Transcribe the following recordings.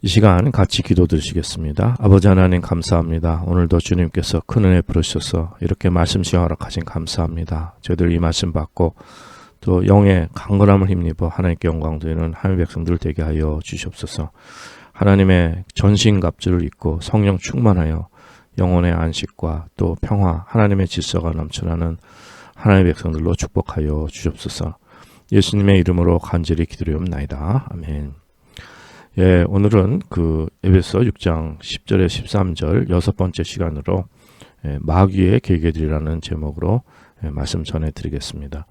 이 시간 같이 기도 드리시겠습니다. 아버지 하나님 감사합니다. 오늘도 주님께서 큰 은혜 부르셔서 이렇게 말씀 시간 허락하신 감사합니다. 저희들 이 말씀 받고 또 영의 강건함을 힘입어 하나님께 영광 드리는 하나님의 백성들 되게 하여 주시옵소서. 하나님의 전신갑주를 입고 성령 충만하여 영혼의 안식과 또 평화, 하나님의 질서가 넘쳐나는 하나님의 백성들로 축복하여 주시옵소서. 예수님의 이름으로 간절히 기도드리옵나이다. 아멘. 예, 오늘은 에베소 6장 10절에 13절 여섯 번째 시간으로 마귀의 계계들이라는 제목으로 말씀 전해드리겠습니다.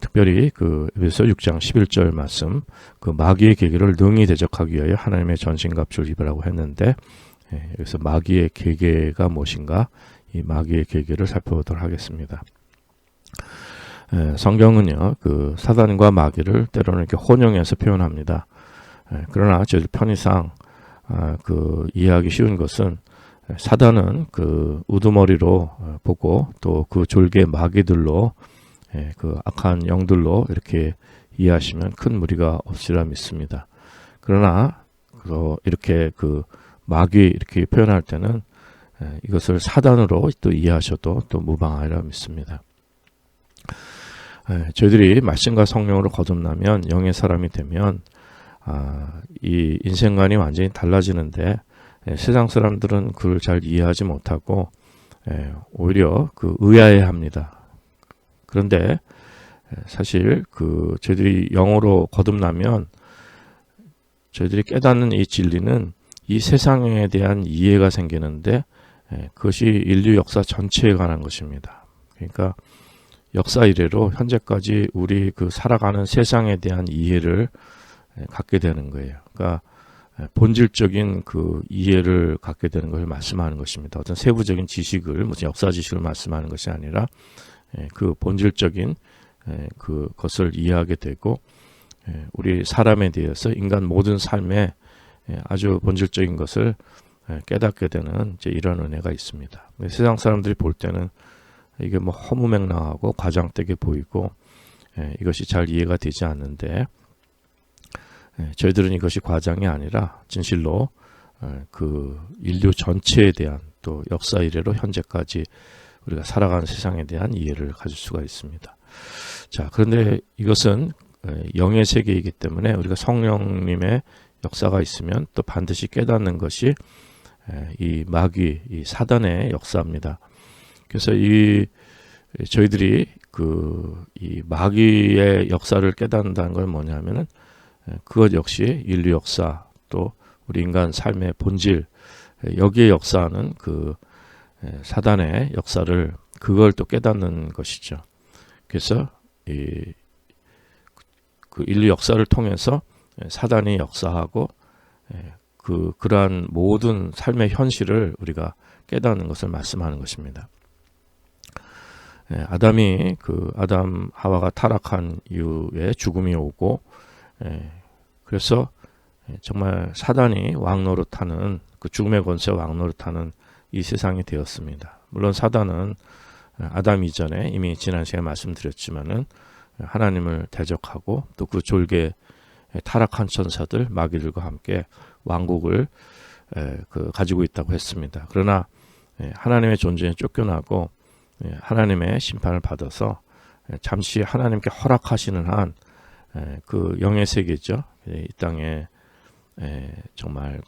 특별히 에베소 6장 11절 말씀, 마귀의 계계를 능히 대적하기 위하여 하나님의 전신갑주를 입으라고 했는데, 여기서 마귀의 계계가 무엇인가, 이 마귀의 계계를 살펴보도록 하겠습니다. 성경은요, 사단과 마귀를 때로는 이렇게 혼용해서 표현합니다. 그러나 저희 편의상 이해하기 쉬운 것은 사단은 우두머리로 보고 또 그 졸개 마귀들로 악한 영들로 이렇게 이해하시면 큰 무리가 없으리라 믿습니다. 그러나 이렇게 마귀 이렇게 표현할 때는 이것을 사단으로 또 이해하셔도 또 무방하리라 믿습니다. 저희들이 말씀과 성령으로 거듭나면 영의 사람이 되면 이 인생관이 완전히 달라지는데 세상 사람들은 그걸 잘 이해하지 못하고 오히려 의아해합니다. 그런데 사실 저희들이 영으로 거듭나면 저희들이 깨닫는 이 진리는 이 세상에 대한 이해가 생기는데 그것이 인류 역사 전체에 관한 것입니다. 그러니까 역사 이래로 현재까지 우리 살아가는 세상에 대한 이해를 갖게 되는 거예요. 그러니까 본질적인 이해를 갖게 되는 것을 말씀하는 것입니다. 어떤 세부적인 지식을, 무슨 역사 지식을 말씀하는 것이 아니라 본질적인 그것을 이해하게 되고 우리 사람에 대해서 인간 모든 삶에 아주 본질적인 것을 깨닫게 되는 이런 은혜가 있습니다. 세상 사람들이 볼 때는 이게 허무맹랑하고 과장되게 보이고 이것이 잘 이해가 되지 않는데 저희들은 이것이 과장이 아니라 진실로 인류 전체에 대한 또 역사 이래로 현재까지 우리가 살아가는 세상에 대한 이해를 가질 수가 있습니다. 자, 그런데 이것은 영의 세계이기 때문에 우리가 성령님의 역사가 있으면 또 반드시 깨닫는 것이 이 마귀, 이 사단의 역사입니다. 그래서 저희들이 이 마귀의 역사를 깨닫는다는 건 뭐냐면은 그것 역시 인류 역사 또 우리 인간 삶의 본질 여기에 역사하는 사단의 역사를 그걸 또 깨닫는 것이죠. 그래서 인류 역사를 통해서 사단이 역사하고 그러한 모든 삶의 현실을 우리가 깨닫는 것을 말씀하는 것입니다. 아담 하와가 타락한 이후에 죽음이 오고 그래서 정말 사단이 왕노릇하는 죽음의 권세 왕노릇하는 이 세상이 되었습니다. 물론 사단은 아담 이전에 이미 지난 시간에 말씀드렸지만은 하나님을 대적하고 또 그 졸개 타락한 천사들 마귀들과 함께 왕국을 가지고 있다고 했습니다. 그러나 하나님의 존재에 쫓겨나고 하나님의 심판을 받아서 잠시 하나님께 허락하시는 한 영의 세계죠. 이 땅에 정말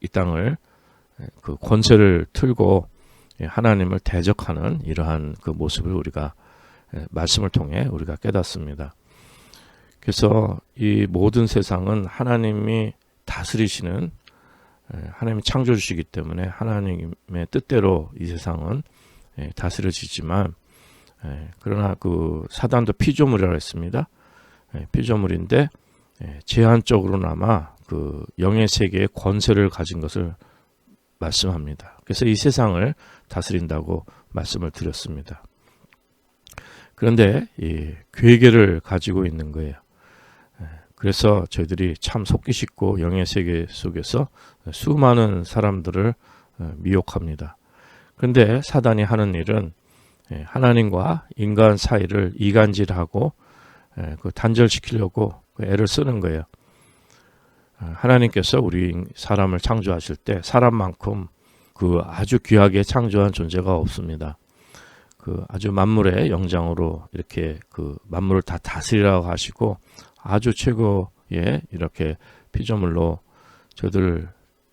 이 땅을 권세를 틀고 하나님을 대적하는 이러한 모습을 우리가 말씀을 통해 우리가 깨닫습니다. 그래서 이 모든 세상은 하나님이 다스리시는 하나님이 창조주시기 때문에 하나님의 뜻대로 이 세상은 다스려지지만 그러나 사단도 피조물이라고 했습니다. 피조물인데 제한적으로나마 영의 세계의 권세를 가진 것을 말씀합니다. 그래서 이 세상을 다스린다고 말씀을 드렸습니다. 그런데 이 괴계를 가지고 있는 거예요. 그래서 저희들이 참 속기 쉽고 영의 세계 속에서 수많은 사람들을 미혹합니다. 그런데 사단이 하는 일은 하나님과 인간 사이를 이간질하고 단절시키려고 애를 쓰는 거예요. 하나님께서 우리 사람을 창조하실 때 사람만큼 그 아주 귀하게 창조한 존재가 없습니다. 그 아주 만물의 영장으로 이렇게 그 만물을 다 다스리라고 하시고 아주 최고의 이렇게 피조물로 저들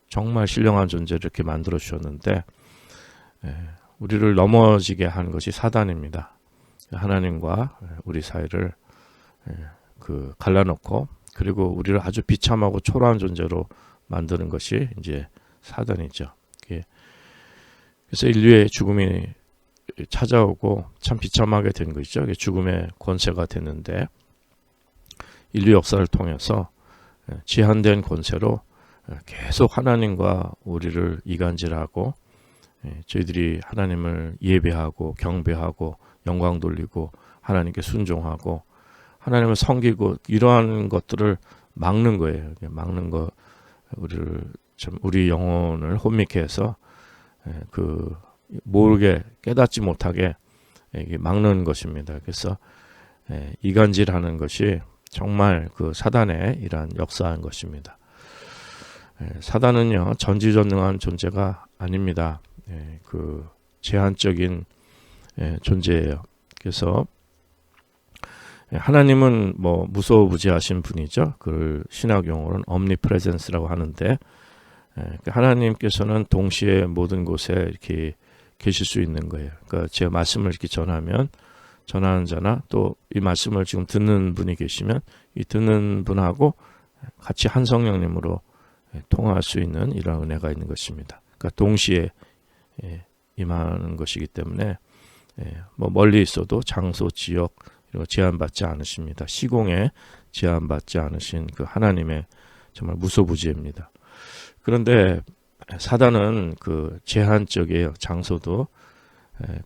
정말 신령한 존재를 이렇게 만들어 주셨는데 우리를 넘어지게 한 것이 사단입니다. 하나님과 우리 사이를 그 갈라놓고 그리고 우리를 아주 비참하고 초라한 존재로 만드는 것이 이제 사단이죠. 그래서 인류의 죽음이 찾아오고 참 비참하게 된 것이죠. 죽음의 권세가 됐는데 인류 역사를 통해서 제한된 권세로 계속 하나님과 우리를 이간질하고 저희들이 하나님을 예배하고 경배하고 영광 돌리고 하나님께 순종하고 하나님을 섬기고 이러한 것들을 막는 거예요. 막는 거 우리 영혼을 혼미케 해서 그 모르게 깨닫지 못하게 막는 것입니다. 그래서 이간질하는 것이 정말 그 사단의 이러한 역사인 것입니다. 사단은요 전지전능한 존재가 아닙니다. 그 제한적인 존재예요. 그래서 하나님은 뭐 무소부지하신 분이죠. 그 신학 용어로는 omnipresence라고 하는데 하나님께서는 동시에 모든 곳에 이렇게 계실 수 있는 거예요. 그러니까 제가 말씀을 이렇게 전하면 전하는 자나 또 이 말씀을 지금 듣는 분이 계시면 이 듣는 분하고 같이 한 성령님으로 통화할 수 있는 이런 은혜가 있는 것입니다. 그러니까 동시에 임하는 것이기 때문에 뭐 멀리 있어도 장소, 지역 이런 거 제한받지 않으십니다. 시공에 제한받지 않으신 그 하나님의 정말 무소부지입니다. 그런데 사단은 그 제한적이에요. 장소도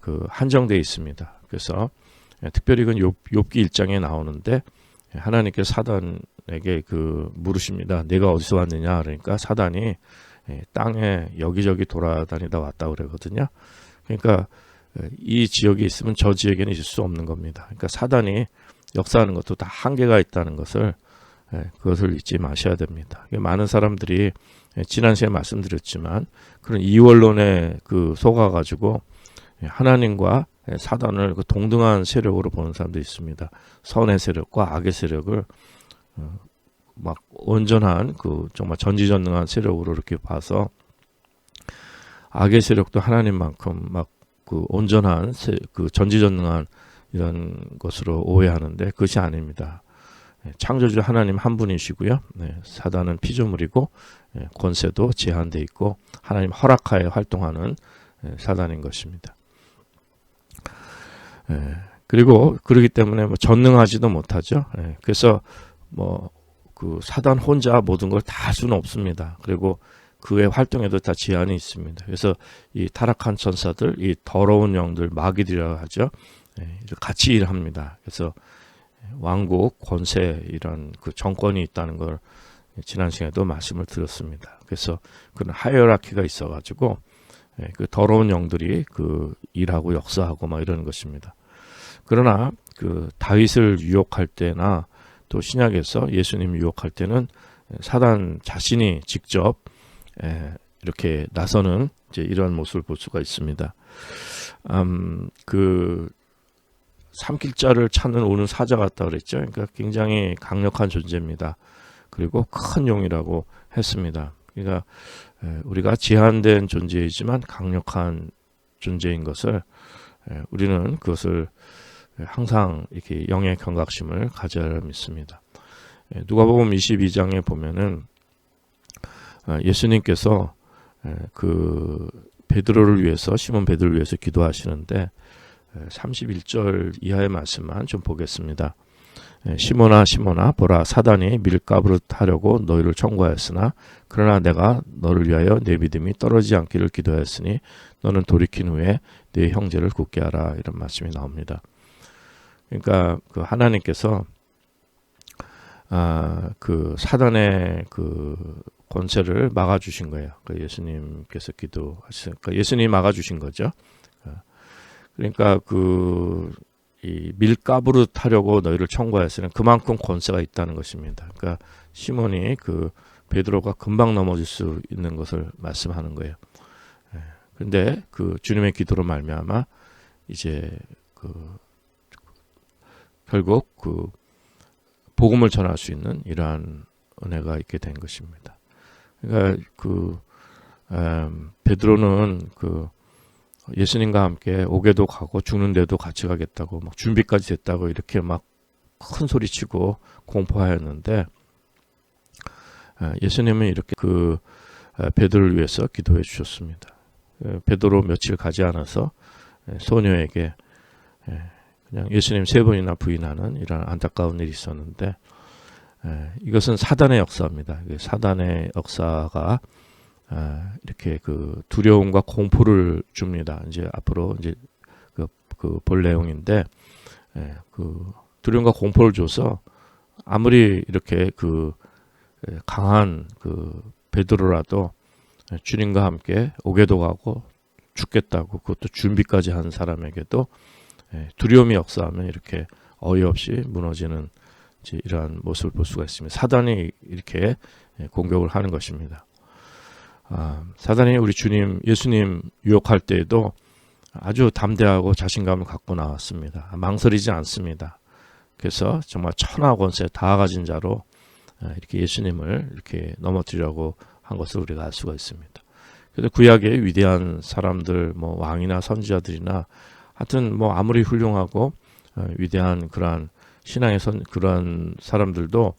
그 한정되어 있습니다. 그래서 특별히 그 욥기 1장에 나오는데 하나님께서 사단에게 그 물으십니다. 내가 어디서 왔느냐? 그러니까 사단이 땅에 여기저기 돌아다니다 왔다 그러거든요. 그러니까 이 지역에 있으면 저 지역에는 있을 수 없는 겁니다. 그러니까 사단이 역사하는 것도 다 한계가 있다는 것을 그것을 잊지 마셔야 됩니다. 많은 사람들이 지난 시간에 말씀드렸지만 그런 이원론에 그 속아가지고 하나님과 사단을 그 동등한 세력으로 보는 사람도 있습니다. 선의 세력과 악의 세력을 막 온전한 그 정말 전지전능한 세력으로 이렇게 봐서 악의 세력도 하나님만큼 막 그 온전한 그 전지전능한 이런 것으로 오해하는데 그것이 아닙니다. 창조주 하나님 한 분이시고요. 사단은 피조물이고 권세도 제한되어 있고 하나님 허락하에 활동하는 사단인 것입니다. 그리고 그러기 때문에 뭐 전능하지도 못하죠. 그래서 뭐 그 사단 혼자 모든 걸 다 할 수는 없습니다. 그리고 그의 활동에도 다 제한이 있습니다. 그래서 이 타락한 천사들, 이 더러운 영들, 마귀들이라고 하죠. 같이 일합니다. 그래서 왕국, 권세 이런 그 정권이 있다는 걸 지난 시간에도 말씀을 드렸습니다. 그래서 그런 하이어라키가 있어가지고 그 더러운 영들이 그 일하고 역사하고 막 이러는 것입니다. 그러나 그 다윗을 유혹할 때나 또 신약에서 예수님 유혹할 때는 사단 자신이 직접 이렇게 나서는 이제 이러한 모습을 볼 수가 있습니다. 그 삼킬자를 찾는 오는 사자 같다 그랬죠. 그러니까 굉장히 강력한 존재입니다. 그리고 큰 용이라고 했습니다. 그러니까 우리가 제한된 존재이지만 강력한 존재인 것을 우리는 그것을 항상 이렇게 영의 경각심을 가져야 믿습니다. 누가복음 22장에 보면은 예수님께서 그 베드로를 위해서 시몬 베드로를 위해서 기도하시는데 31절 이하의 말씀만 좀 보겠습니다. 시몬아 시몬아 보라 사단이 밀가부를 타려고 너희를 청구하였으나 그러나 내가 너를 위하여 내 믿음이 떨어지지 않기를 기도하였으니 너는 돌이킨 후에 내 형제를 굳게 하라 이런 말씀이 나옵니다. 그러니까 그 하나님께서 그 사단의 그 권세를 막아주신 거예요. 그 예수님께서 기도하시니까 예수님이 막아주신 거죠. 그러니까 이 밀가부를 타려고 너희를 청구하였으니 그만큼 권세가 있다는 것입니다. 그러니까 시몬이 그 베드로가 금방 넘어질 수 있는 것을 말씀하는 거예요. 그런데 그 주님의 기도로 말미암아 이제 결국 그 복음을 전할 수 있는 이러한 은혜가 있게 된 것입니다. 그러니까 베드로는 예수님과 함께 오게도 가고 죽는데도 같이 가겠다고 막 준비까지 됐다고 이렇게 막 큰 소리치고 공포하였는데, 예수님은 이렇게 베드로를 위해서 기도해 주셨습니다. 베드로 며칠 가지 않아서 소녀에게 그냥 예수님 3번이나 부인하는 이런 안타까운 일이 있었는데, 이것은 사단의 역사입니다. 사단의 역사가 이렇게 두려움과 공포를 줍니다. 이제 앞으로 이제 볼 내용인데, 두려움과 공포를 줘서 아무리 이렇게 강한 베드로라도 주님과 함께 오게도 가고 죽겠다고 그것도 준비까지 한 사람에게도 두려움이 역사하면 이렇게 어이없이 무너지는 이러한 모습을 볼 수가 있습니다. 사단이 이렇게 공격을 하는 것입니다. 사단이 우리 주님 예수님 유혹할 때에도 아주 담대하고 자신감을 갖고 나왔습니다. 망설이지 않습니다. 그래서 정말 천하 권세 다 가진 자로 이렇게 예수님을 이렇게 넘어뜨리려고 한 것을 우리가 알 수가 있습니다. 그래서 구약의 위대한 사람들, 뭐 왕이나 선지자들이나 하여튼 뭐 아무리 훌륭하고 위대한 그러한 신앙의 그러한 사람들도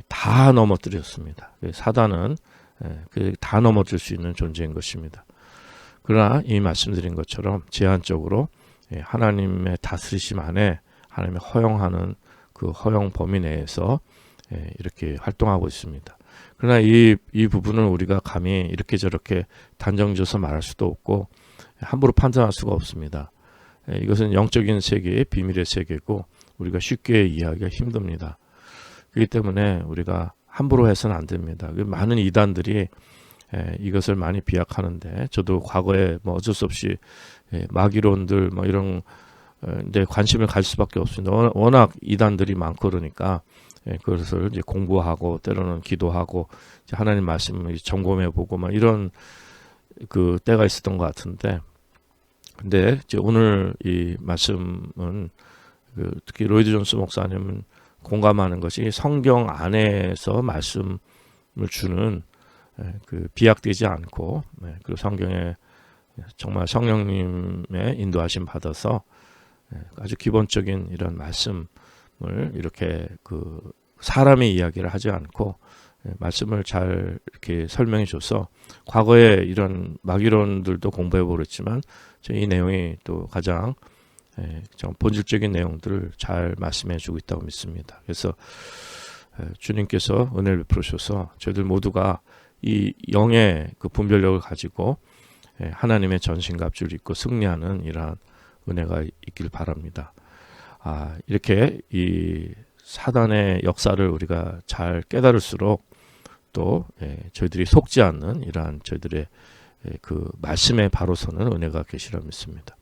다 넘어뜨렸습니다. 사단은 다 넘어질 수 있는 존재인 것입니다. 그러나 이 말씀드린 것처럼 제한적으로 하나님의 다스리심 안에 하나님의 허용하는 그 허용 범위 내에서 이렇게 활동하고 있습니다. 그러나 이 부분을 우리가 감히 이렇게 저렇게 단정지어서 말할 수도 없고 함부로 판단할 수가 없습니다. 이것은 영적인 세계의 비밀의 세계고 우리가 쉽게 이해하기가 힘듭니다. 그렇기 때문에 우리가 함부로 해서는 안 됩니다. 많은 이단들이 이것을 많이 비약하는데, 저도 과거에 뭐 어쩔 수 없이 마귀론들 뭐 이런 데 관심을 갈 수밖에 없습니다. 워낙 이단들이 많고 그러니까 그것을 이제 공부하고 때로는 기도하고 이제 하나님 말씀을 점검해보고 막 이런 때가 있었던 것 같은데, 근데 이제 오늘 이 말씀은 특히 로이드 존스 목사님은 공감하는 것이 성경 안에서 말씀을 주는 비약되지 않고 그리고 성경에 정말 성령님의 인도하심 받아서 아주 기본적인 이런 말씀을 이렇게 사람의 이야기를 하지 않고 말씀을 잘 이렇게 설명해 줘서, 과거에 이런 마귀론들도 공부해 보랬지만 이 내용이 또 가장 좀 본질적인 내용들을 잘 말씀해 주고 있다고 믿습니다. 그래서 주님께서 은혜를 베푸셔서 저희들 모두가 이 영의 분별력을 가지고 하나님의 전신갑주를 입고 승리하는 이러한 은혜가 있길 바랍니다. 이렇게 이 사단의 역사를 우리가 잘 깨달을수록 또 저희들이 속지 않는 이러한 저희들의 말씀에 바로 서는 은혜가 계시라 믿습니다.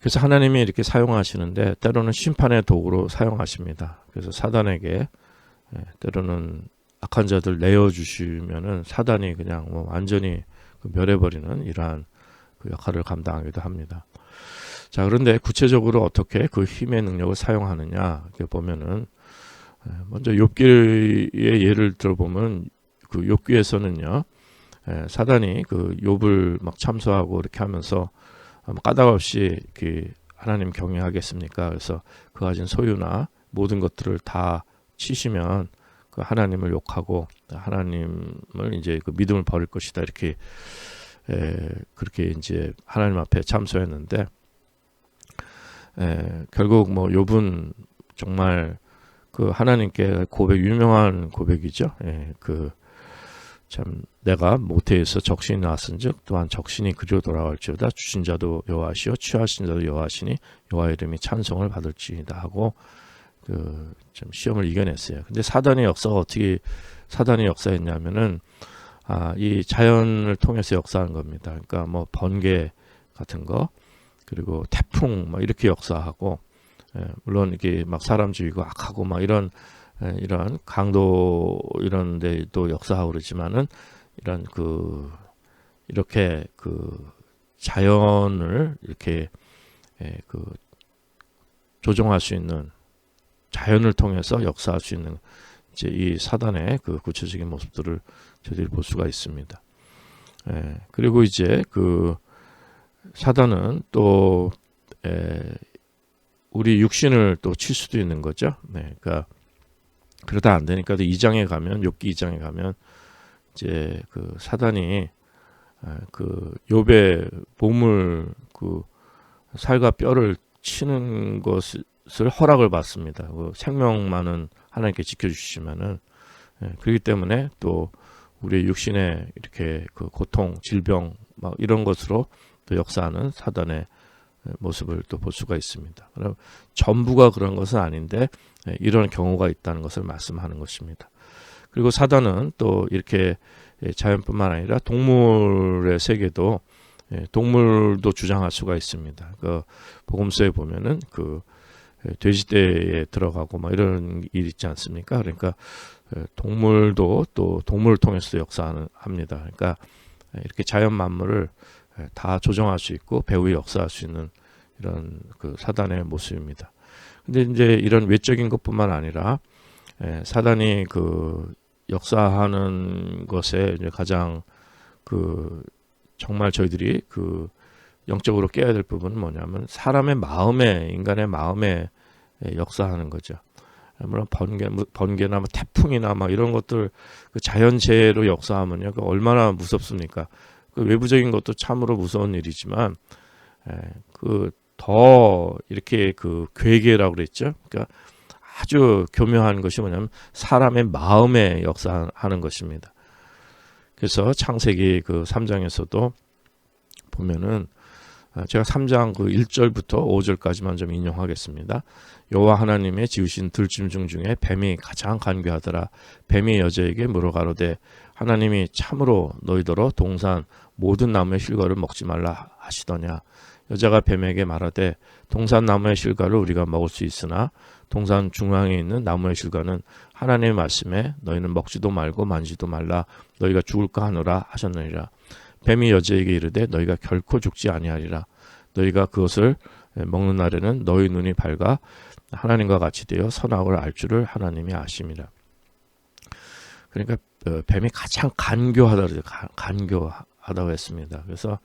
그래서 하나님이 이렇게 사용하시는데 때로는 심판의 도구로 사용하십니다. 그래서 사단에게 때로는 악한 자들 내어주시면은 사단이 그냥 뭐 완전히 멸해버리는 이러한 역할을 감당하기도 합니다. 자, 그런데 구체적으로 어떻게 그 힘의 능력을 사용하느냐 이렇게 보면은, 먼저 욥기의 예를 들어보면 욥기에서는요, 사단이 욥을 막 참소하고 이렇게 하면서 까닭 없이 이렇게 하나님 경외하겠습니까? 그래서 그 가진 소유나 모든 것들을 다 치시면 하나님을 욕하고 하나님을 이제 믿음을 버릴 것이다, 이렇게 그렇게 이제 하나님 앞에 참소했는데, 결국 뭐 욥은 정말 하나님께 유명한 고백이죠. 참 내가 모태에서 적신이 나왔은즉 또한 적신이 그리로 돌아갈지어다. 주신 자도 여호와시요 취하신 자도 여호와시니 여호와 이름이 찬송을 받을지이다 하고 좀 시험을 이겨냈어요. 근데 사단의 역사가 어떻게 사단이 역사했냐면은 이 자연을 통해서 역사한 겁니다. 그러니까 뭐 번개 같은 거, 그리고 태풍 막 이렇게 역사하고, 물론 이게 막 사람 죽이고 악하고 막 이런 이런 강도 이런 데도 역사하고 그러지만은 이런 이렇게 자연을 이렇게 조종할 수 있는, 자연을 통해서 역사할 수 있는 이제 이 사단의 구체적인 모습들을 저희들이 볼 수가 있습니다. 그리고 이제 사단은 또 우리 육신을 또 칠 수도 있는 거죠. 그러니까 그러다 안 되니까 2장에 가면, 욥기 2장에 가면 이제 사단이 욥의 몸을 살과 뼈를 치는 것을 허락을 받습니다. 생명만은 하나님께 지켜주시지만은, 그렇기 때문에 또 우리의 육신의 이렇게 고통, 질병 막 이런 것으로 또 역사하는 사단의 모습을 또 볼 수가 있습니다. 그럼 전부가 그런 것은 아닌데 이런 경우가 있다는 것을 말씀하는 것입니다. 그리고 사단은 또 이렇게 자연뿐만 아니라 동물의 세계도, 동물도 주장할 수가 있습니다. 복음서에 보면은 돼지떼에 들어가고 막 이런 일 있지 않습니까? 그러니까 동물도 또 동물을 통해서 역사합니다. 그러니까 이렇게 자연 만물을 다 조정할 수 있고 배후에 역사할 수 있는 이런 사단의 모습입니다. 근데 이제 이런 외적인 것뿐만 아니라 사단이 역사하는 것에 이제 가장 정말 저희들이 영적으로 깨야 될 부분은 뭐냐면 사람의 마음에, 인간의 마음에 역사하는 거죠. 물론 번개나 태풍이나 막 이런 것들 자연재해로 역사하면요, 얼마나 무섭습니까? 외부적인 것도 참으로 무서운 일이지만 더 이렇게 괴계라고 그랬죠. 그러니까 아주 교묘한 것이 뭐냐면 사람의 마음에 역사하는 것입니다. 그래서 창세기 3장에서도 보면은, 제가 3장 1절부터 5절까지만 좀 인용하겠습니다. 여호와 하나님의 지으신 들짐승 중에 뱀이 가장 간교하더라. 뱀이 여자에게 물어가로되 하나님이 참으로 너희더러 동산 모든 나무의 실과를 먹지 말라 하시더냐. 여자가 뱀에게 말하되 동산 나무의 실과를 우리가 먹을 수 있으나 동산 중앙에 있는 나무의 실과는 하나님의 말씀에 너희는 먹지도 말고 만지도 말라 너희가 죽을까 하노라 하셨느니라. 뱀이 여자에게 이르되 너희가 결코 죽지 아니하리라. 너희가 그것을 먹는 날에는 너희 눈이 밝아 하나님과 같이 되어 선악을 알 줄을 하나님이 아심이라. 그러니까 뱀이 가장 간교하다고 했습니다. 그래서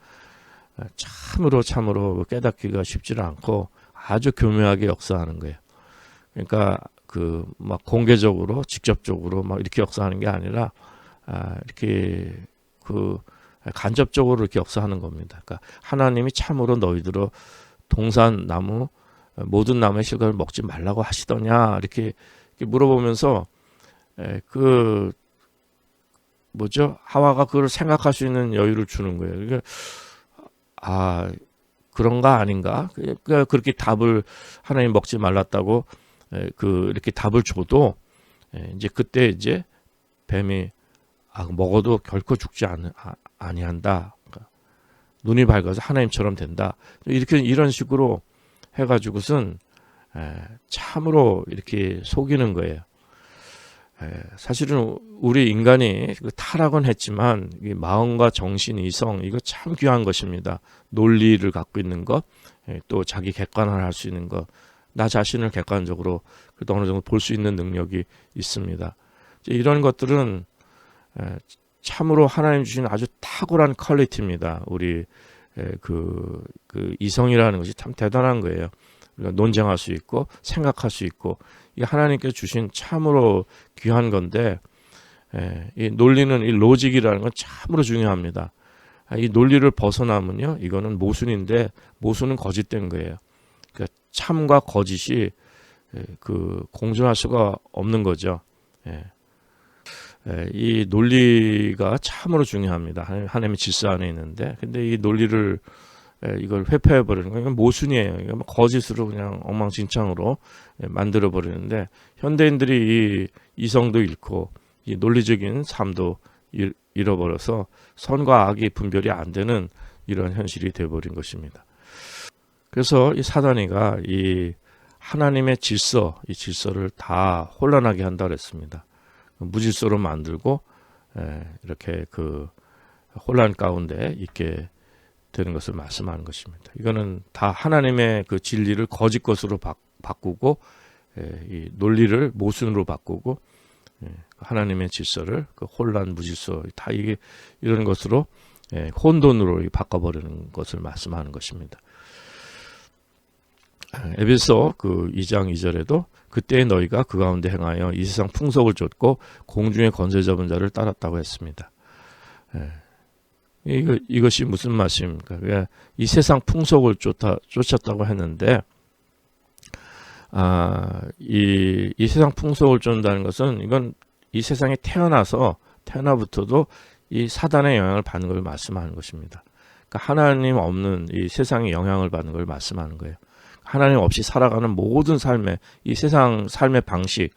참으로 깨닫기가 쉽지는 않고 아주 교묘하게 역사하는 거예요. 그러니까 막 공개적으로 직접적으로 막 이렇게 역사하는 게 아니라 이렇게 간접적으로 이렇게 역사하는 겁니다. 그러니까 하나님이 참으로 너희들로 동산 나무 모든 나무의 실과를 먹지 말라고 하시더냐 이렇게 물어보면서 하와가 그걸 생각할 수 있는 여유를 주는 거예요. 그러니까 그런가 아닌가? 그러니까 그렇게 답을 하나님 먹지 말랐다고 이렇게 답을 줘도 이제 그때 이제 뱀이 먹어도 결코 죽지 아니한다. 그러니까 눈이 밝아서 하나님처럼 된다. 이런 식으로 해가지고선 참으로 이렇게 속이는 거예요. 사실은 우리 인간이 타락은 했지만 마음과 정신, 이성 이거 참 귀한 것입니다. 논리를 갖고 있는 것, 또 자기 객관화를 할 수 있는 것, 나 자신을 객관적으로 어느 정도 볼 수 있는 능력이 있습니다. 이런 것들은 참으로 하나님 주신 아주 탁월한 퀄리티입니다. 우리 이성이라는 것이 참 대단한 거예요. 우리가 논쟁할 수 있고 생각할 수 있고 이게 하나님께서 주신 참으로 귀한 건데, 이 논리는, 이 로직이라는 건 참으로 중요합니다. 이 논리를 벗어나면요, 이거는 모순인데 모순은 거짓된 거예요. 그러니까 참과 거짓이 공존할 수가 없는 거죠. 이 논리가 참으로 중요합니다. 하나님의 질서 안에 있는데, 근데 이 논리를 이걸 회피해 버리는 건 모순이에요. 이거 거짓으로 그냥 엉망진창으로 만들어 버리는데, 현대인들이 이 이성도 잃고 이 논리적인 삶도 잃어버려서 선과 악이 분별이 안 되는 이런 현실이 되어버린 것입니다. 그래서 이 사단이가 이 하나님의 질서, 이 질서를 다 혼란하게 한다 그랬습니다. 무질서로 만들고 이렇게 그 혼란 가운데 있게 되는 것을 말씀하는 것입니다. 이거는 다 하나님의 그 진리를 거짓 것으로 바꾸고 이 논리를 모순으로 바꾸고 하나님의 질서를 그 혼란, 무질서 다 이게 이런 것으로 혼돈으로 바꿔버리는 것을 말씀하는 것입니다. 에베소 그 2장 2절에도 그때 너희가 그 가운데 행하여 이 세상 풍속을 쫓고 공중의 권세 잡은 자를 따랐다고 했습니다. 이것이 무슨 말씀입니까? 이 세상 풍속을 쫓았다고 했는데, 이 세상 풍속을 쫓는다는 것은 이건 이 세상에 태어나부터도 이 사단의 영향을 받는 걸 말씀하는 것입니다. 그러니까 하나님 없는 이 세상의 영향을 받는 걸 말씀하는 거예요. 하나님 없이 살아가는 모든 삶의 이 세상 삶의 방식,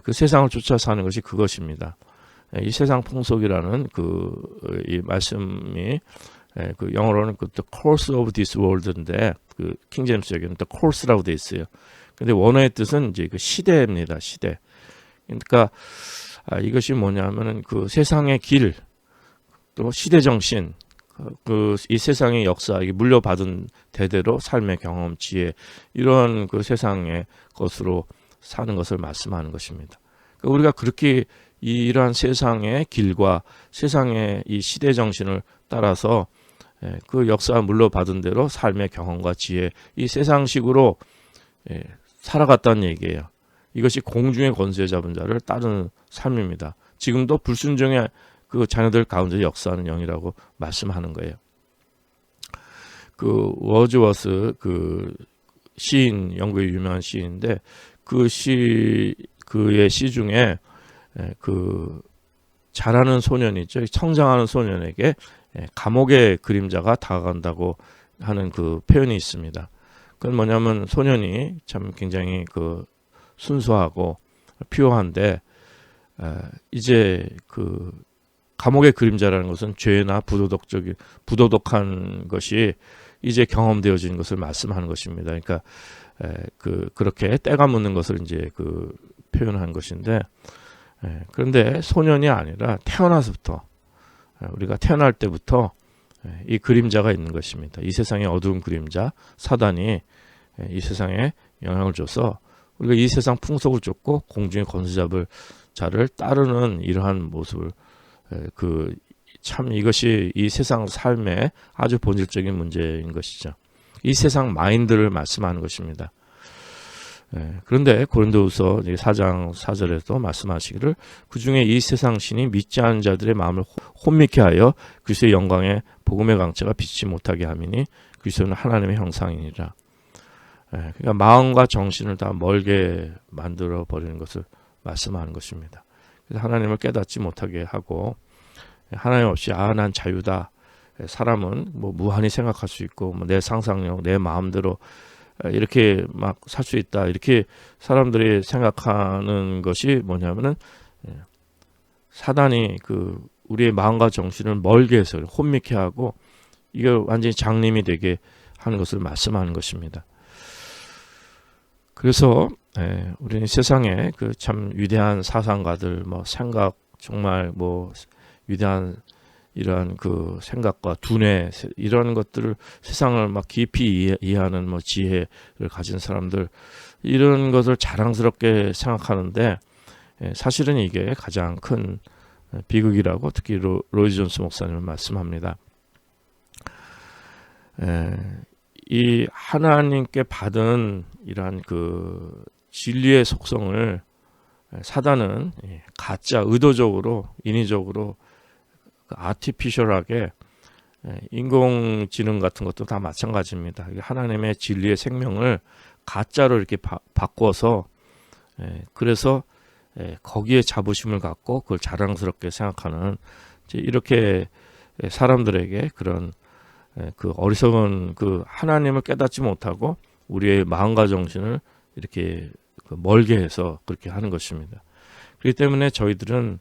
그 세상을 쫓아 사는 것이 그것입니다. 이 세상 풍속이라는 이 말씀이 그 영어로는 그 the course of this world인데 그 킹제임스 여기는 the course라고 돼 있어요. 근데 원어의 뜻은 이제 그 시대입니다. 시대. 그러니까 이것이 뭐냐면은 그 세상의 길, 또 시대 정신, 이 세상의 역사, 이게 물려받은 대대로 삶의 경험, 지혜, 이런 그 세상의 것으로 사는 것을 말씀하는 것입니다. 그러니까 우리가 그렇게 이러한 세상의 길과 세상의 이 시대 정신을 따라서 그 역사 물려받은 대로 삶의 경험과 지혜, 이 세상식으로 살아갔다는 얘기예요. 이것이 공중의 권세 잡은 자를 따르는 삶입니다. 지금도 불순종의 그 자녀들 가운데 역사하는 영이라고 말씀하는 거예요. 그 워즈워스 그 시인, 영국의 유명한 시인인데 그의 시 중에 그 자라는 소년이죠. 성장하는 소년에게 감옥의 그림자가 다가간다고 하는 그 표현이 있습니다. 그건 뭐냐면 소년이 참 굉장히 그 순수하고 퓨어한데 이제 그 감옥의 그림자라는 것은 죄나 부도덕한 것이 이제 경험되어진 것을 말씀하는 것입니다. 그러니까 그렇게 때가 묻는 것을 이제 그 표현한 것인데, 그런데 소년이 아니라 태어나서부터 우리가 태어날 때부터 이 그림자가 있는 것입니다. 이 세상의 어두운 그림자 사단이 이 세상에 영향을 줘서 우리가 이 세상 풍속을 쫓고 공중의 권세 잡을 자를 따르는 이러한 모습을 참 이것이 이 세상 삶의 아주 본질적인 문제인 것이죠. 이 세상 마인드를 말씀하는 것입니다. 그런데 고린도후서 4장 4절에도 말씀하시기를 그중에 이 세상 신이 믿지 않은 자들의 마음을 혼미케 하여 그리스도의 영광의 복음의 강체가 비치지 못하게 함이니 그리스도는 하나님의 형상이니라. 그러니까 마음과 정신을 다 멀게 만들어 버리는 것을 말씀하는 것입니다. 그래서 하나님을 깨닫지 못하게 하고 하나님 없이 난 자유다. 사람은 뭐 무한히 생각할 수 있고 뭐 내 상상력, 내 마음대로 이렇게 막 살 수 있다. 이렇게 사람들이 생각하는 것이 뭐냐면은 사단이 그 우리의 마음과 정신을 멀게 해서 혼미케 하고 이게 완전히 장님이 되게 하는 것을 말씀하는 것입니다. 그래서 우리는 세상에 그 참 위대한 사상가들 뭐 생각 정말 뭐 위대한 이러한 그 생각과 두뇌 이런 것들을 세상을 막 깊이 이해하는 뭐 지혜를 가진 사람들 이런 것을 자랑스럽게 생각하는데 사실은 이게 가장 큰 비극이라고 특히 로이드 존스 목사님은 말씀합니다. 이 하나님께 받은 이러한 그 진리의 속성을 사단은 가짜 의도적으로 인위적으로 아티피셜하게 인공지능 같은 것도 다 마찬가지입니다. 하나님의 진리의 생명을 가짜로 이렇게 바꿔서 그래서 거기에 자부심을 갖고 그걸 자랑스럽게 생각하는 이렇게 사람들에게 그런 그 어리석은 그 하나님을 깨닫지 못하고 우리의 마음과 정신을 이렇게 멀게 해서 그렇게 하는 것입니다. 그렇기 때문에 저희들은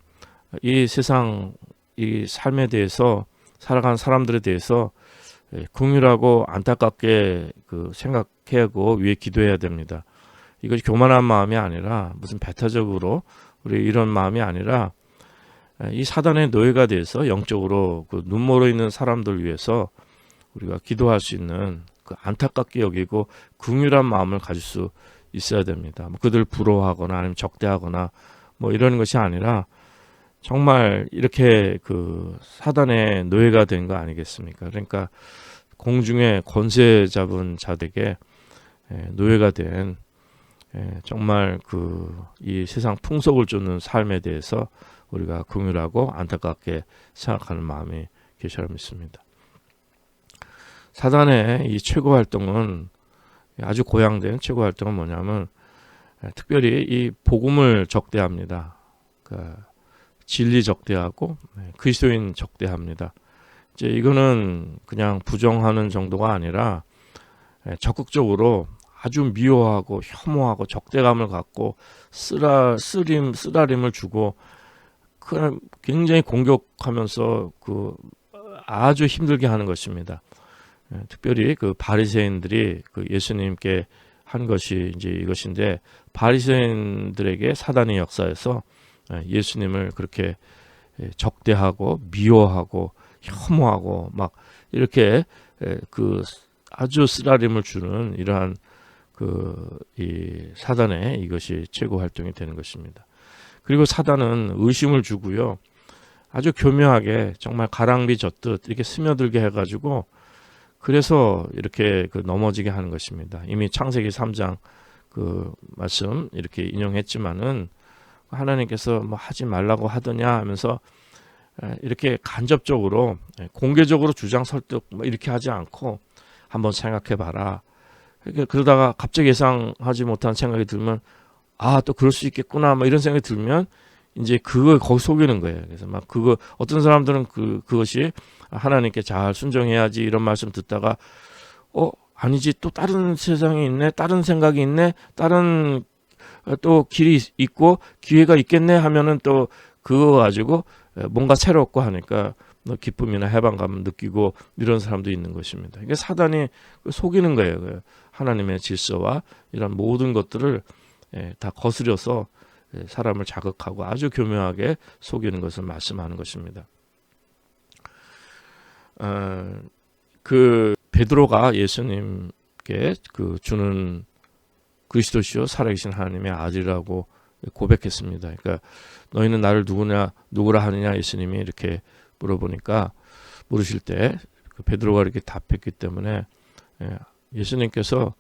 이 세상 이 삶에 대해서 살아가는 사람들에 대해서 긍휼하고 안타깝게 그 생각하고 위에 기도해야 됩니다. 이것이 교만한 마음이 아니라 무슨 배타적으로 우리 이런 마음이 아니라 이 사단의 노예가 돼서 영적으로 그 눈멀어 있는 사람들 위해서 우리가 기도할 수 있는 그 안타깝게 여기고 긍휼한 마음을 가질 수 있어야 됩니다. 뭐 그들 부러워하거나 아니면 적대하거나 뭐 이런 것이 아니라 정말 이렇게 그 사단의 노예가 된 거 아니겠습니까? 그러니까 공중에 권세 잡은 자들에게 노예가 된 정말 그 이 세상 풍속을 쫓는 삶에 대해서 우리가 긍휼하고 안타깝게 생각하는 마음이 계시라 믿습니다. 사단의 이 최고 활동은 아주 고양된 최고 활동은 뭐냐면 특별히 이 복음을 적대합니다. 그러니까 진리 적대하고 그리스도인 적대합니다. 이제 이거는 그냥 부정하는 정도가 아니라 적극적으로 아주 미워하고 혐오하고 적대감을 갖고 쓰라림을 주고 굉장히 공격하면서 그 아주 힘들게 하는 것입니다. 특별히 그 바리새인들이 그 예수님께 한 것이 이제 이것인데 바리새인들에게 사단의 역사에서 예수님을 그렇게 적대하고 미워하고 혐오하고 막 이렇게 그 아주 쓰라림을 주는 이러한 이 사단의 이것이 최고 활동이 되는 것입니다. 그리고 사단은 의심을 주고요. 아주 교묘하게 정말 가랑비 젖듯 이렇게 스며들게 해가지고 그래서 이렇게 그 넘어지게 하는 것입니다. 이미 창세기 3장 그 말씀 이렇게 인용했지만은 하나님께서 뭐 하지 말라고 하더냐 하면서 이렇게 간접적으로 공개적으로 주장 설득 뭐 이렇게 하지 않고 한번 생각해 봐라. 그러다가 갑자기 예상하지 못한 생각이 들면 또 그럴 수 있겠구나 뭐 이런 생각이 들면 이제 거기 속이는 거예요. 그래서 막 어떤 사람들은 그것이 하나님께 잘 순종해야지 이런 말씀 듣다가 아니지 또 다른 세상이 있네, 다른 생각이 있네, 다른 또 길이 있고 기회가 있겠네 하면은 또 그거 가지고 뭔가 새롭고 하니까 기쁨이나 해방감을 느끼고 이런 사람도 있는 것입니다. 이게 사단이 속이는 거예요. 하나님의 질서와 이런 모든 것들을 다 거스려서 사람을 자극하고 아주 교묘하게 속이는 것을 말씀하는 것입니다. 그 베드로가 예수님께 주는 그리스도시요 살아계신 하나님의 아들이라고 고백했습니다. 그러니까 너희는 나를 누구라 하느냐 예수님이 이렇게 물으실 때 베드로가 이렇게 답했기 때문에 예수님께서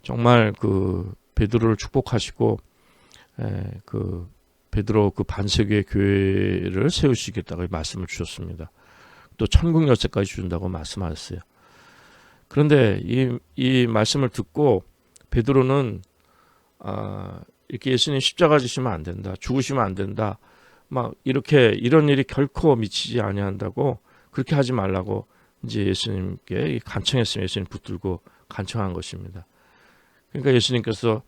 정말 그 베드로를 축복하시고 그 베드로 그 반세기의 교회를 세우시겠다고 말씀을 주셨습니다. 또 천국 열쇠까지 준다고 말씀하셨어요. 그런데 이 말씀을 듣고 베드로는 이렇게 예수님 십자가 지시면 안 된다, 죽으시면 안 된다, 막 이런 일이 결코 미치지 아니한다고 그렇게 하지 말라고 이제 예수님께 간청했으면 예수님 붙들고 간청한 것입니다. 그러니까 예수님께서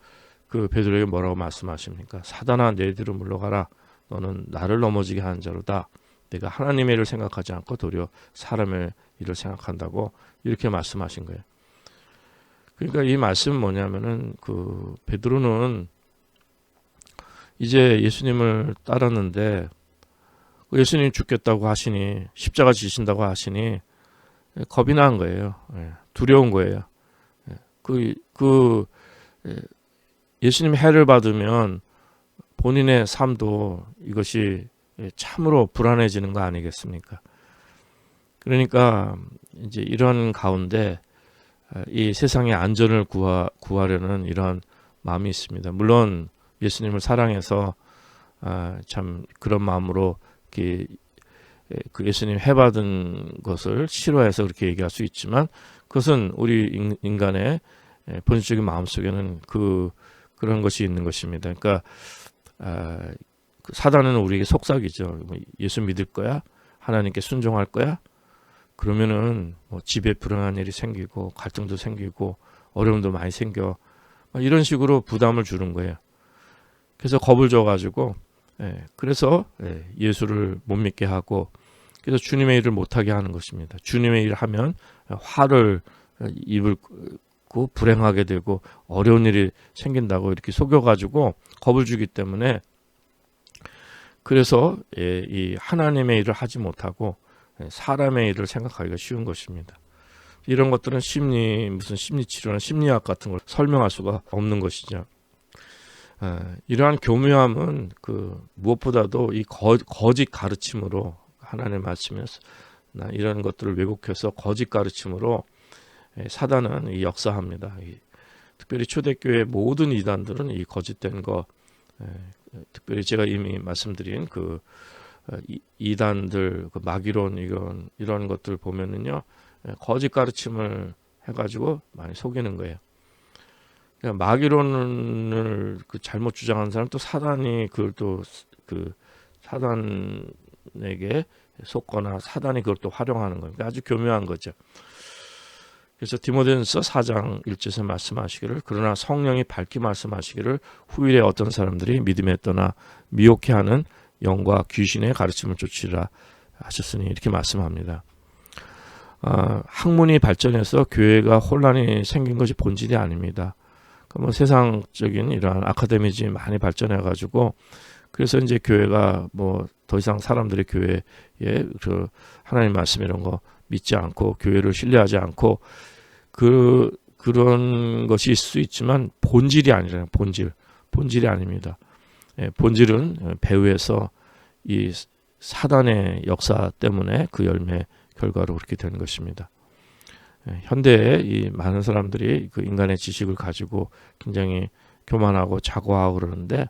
그 베드로에게 뭐라고 말씀하십니까? 사단아 내 뒤로 물러가라. 너는 나를 넘어지게 하는 자로다. 내가 하나님의 일을 생각하지 않고 도리어 사람의 일을 생각한다고 이렇게 말씀하신 거예요. 그러니까 이 말씀은 뭐냐면은 그 베드로는 이제 예수님을 따랐는데 예수님 죽겠다고 하시니 십자가 지신다고 하시니 겁이 난 거예요. 두려운 거예요. 예수님 해를 받으면 본인의 삶도 이것이 참으로 불안해지는 거 아니겠습니까? 그러니까 이제 이런 가운데 이 세상의 안전을 구하려는 이런 마음이 있습니다. 물론 예수님을 사랑해서 참 그런 마음으로 그 예수님 해받은 것을 싫어해서 그렇게 얘기할 수 있지만 그것은 우리 인간의 본질적인 마음 속에는 그런 것이 있는 것입니다. 그러니까 사단은 우리에게 속삭이죠. 예수 믿을 거야? 하나님께 순종할 거야? 그러면은 집에 불안한 일이 생기고 갈등도 생기고 어려움도 많이 생겨 이런 식으로 부담을 주는 거예요. 그래서 겁을 줘가지고 그래서 예수를 못 믿게 하고 그래서 주님의 일을 못하게 하는 것입니다. 주님의 일을 하면 화를 입을 자꾸 불행하게 되고 어려운 일이 생긴다고 이렇게 속여가지고 겁을 주기 때문에, 그래서 이 하나님의 일을 하지 못하고 사람의 일을 생각하기가 쉬운 것입니다. 이런 것들은 무슨 심리치료나 심리학 같은 걸 설명할 수가 없는 것이죠. 이러한 교묘함은 무엇보다도 이 거짓 가르침으로, 하나님의 말씀에서 이런 것들을 왜곡해서 거짓 가르침으로 사단은 역사합니다. 특별히 초대교회 모든 이단들은 이 거짓된 거, 특별히 제가 이미 말씀드린 이단들, 마귀론, 이런 것들 보면은요, 거짓 가르침을 해가지고 많이 속이는 거예요. 그러니까 마귀론을 잘못 주장하는 사람, 또 사단이 그걸 또 사단에게 속거나 사단이 그걸 또 활용하는 겁니다. 아주 교묘한 거죠. 그래서 디모데전서 4장 1절에서 말씀하시기를, 그러나 성령이 밝히 말씀하시기를 후일에 어떤 사람들이 믿음에 떠나 미혹해하는 영과 귀신의 가르침을 쫓으리라 하셨으니, 이렇게 말씀합니다. 학문이 발전해서 교회가 혼란이 생긴 것이 본질이 아닙니다. 세상적인 이러한 아카데미즘이 많이 발전해가지고, 그래서 이제 교회가 더 이상 사람들이 교회에 하나님 말씀 이런 거 믿지 않고 교회를 신뢰하지 않고 그런 것이 있을 수 있지만 본질이 아니라요. 본질이 아닙니다. 본질은 배후에서 이 사단의 역사 때문에 그 열매 결과로 그렇게 되는 것입니다. 현대에 이 많은 사람들이 인간의 지식을 가지고 굉장히 교만하고 자고하고 그러는데,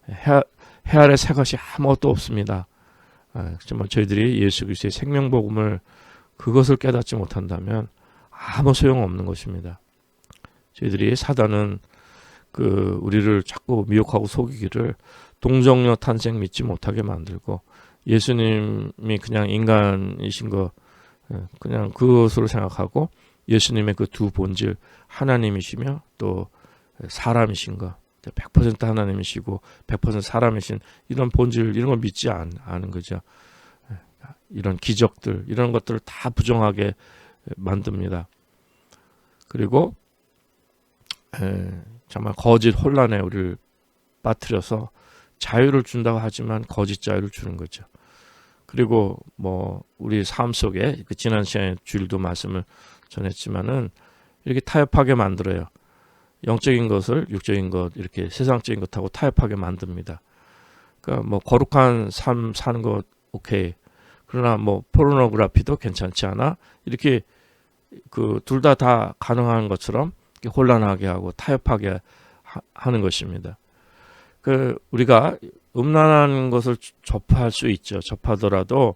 해 아래 새 것이 아무것도 없습니다. 정말 저희들이 예수 그리스도의 생명복음을 그것을 깨닫지 못한다면 아무 소용없는 것입니다. 저희들이 사단은 우리를 자꾸 미혹하고 속이기를 동정녀 탄생 믿지 못하게 만들고, 예수님이 그냥 인간이신 거 그냥 그것으로 생각하고, 예수님의 그 두 본질, 하나님이시며 또 사람이신 거, 100% 하나님이시고 100% 사람이신 이런 본질, 이런 걸 믿지 않은 거죠. 이런 기적들, 이런 것들을 다 부정하게 만듭니다. 그리고 정말 거짓 혼란에 우리를 빠뜨려서 자유를 준다고 하지만 거짓 자유를 주는 거죠. 그리고 우리 삶 속에 지난 시간에 주일도 말씀을 전했지만은 이렇게 타협하게 만들어요. 영적인 것을 육적인 것, 이렇게 세상적인 것하고 타협하게 만듭니다. 그러니까 거룩한 삶 사는 것 오케이. 그러나 포르노그래피도 괜찮지 않아? 이렇게 둘 다 가능한 것처럼 혼란하게 하고 타협하게 하는 것입니다. 우리가 음란한 것을 접할 수 있죠. 접하더라도